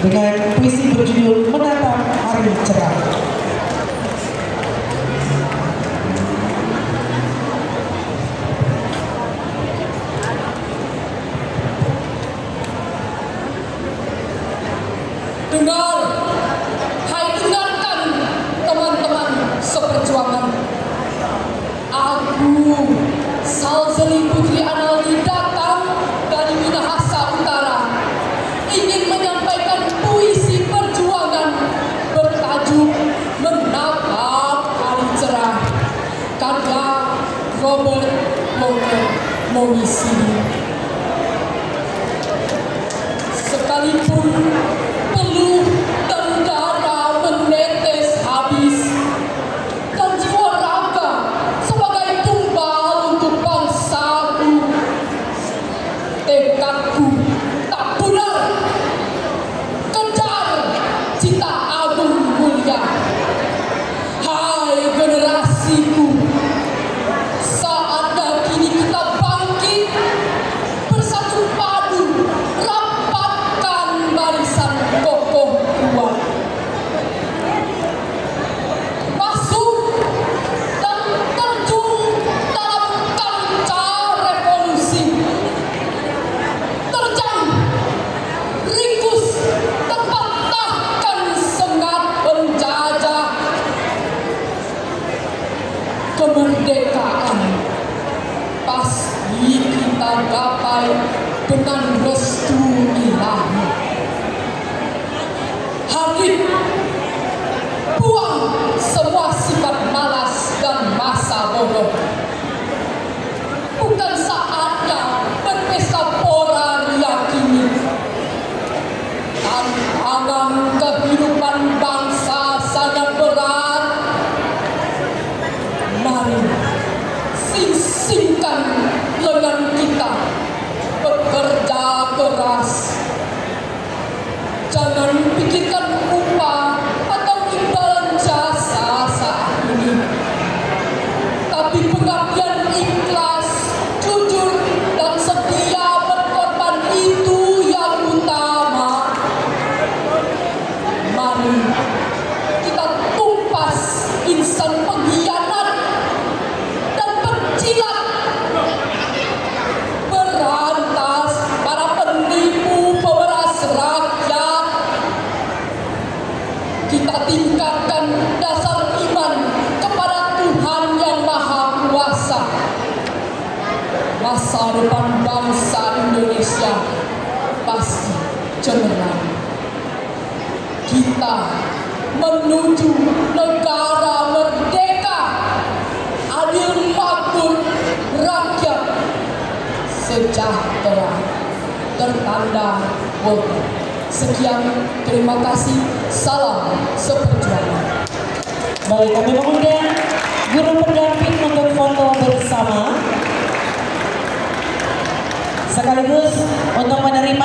dengan puisi berjudul Menatap Hari Cerah. Dengar, hai dengarkan teman-teman seperjuangan. Aku, Salzeli Putri Analdi, datang dari Minahasa Utara, ingin menyampaikan puisi perjuangan bertajuk Menatap Hari Cerah, karya Robert Mongisidi. Sekalipun peluh dan darah menetes habis, dan jiwa raga sebagai tumbal untuk bangsaku, tekadku tak pudar, kejar cita agung mulia. Hai generasiku, saatnya kini kita bangkit, bersatu padu, rapatkan barisan kokoh kuat. Masuk dan terjun dalam kancah revolusi. Terjang, ringkus, dan patahkan sengat penjajah. Kemerdekaan pasti kita gapai dengan restu ilahi. Hadir, buang semua sifat malas dan masa bodoh. Bukan saatnya berpesta pora ria kini. Tantangan kehidupan bangsa sangat berat. Mari sing-singkan lengan kita, bekerja keras. Jangan pikirkan upah atau imbalan jasa saat ini, tapi pengabdian ikhlas, jujur, dan setia berkorban itu yang utama. Mari kita tumpas insan pengkhianat dan pencilat, berantas para penipu pemeras rakyat. Kita tingkatkan dasar iman kepada Tuhan Yang Maha Kuasa. Masa depan bangsa Indonesia pasti cemerlang. Kita menuju negara merdeka, adil makmur, rakyat sejahtera, tertanda World. Sekian, terima kasih, salam seperjuangan. Baik, kami mengundang guru pendamping untuk foto bersama sekaligus untuk menerima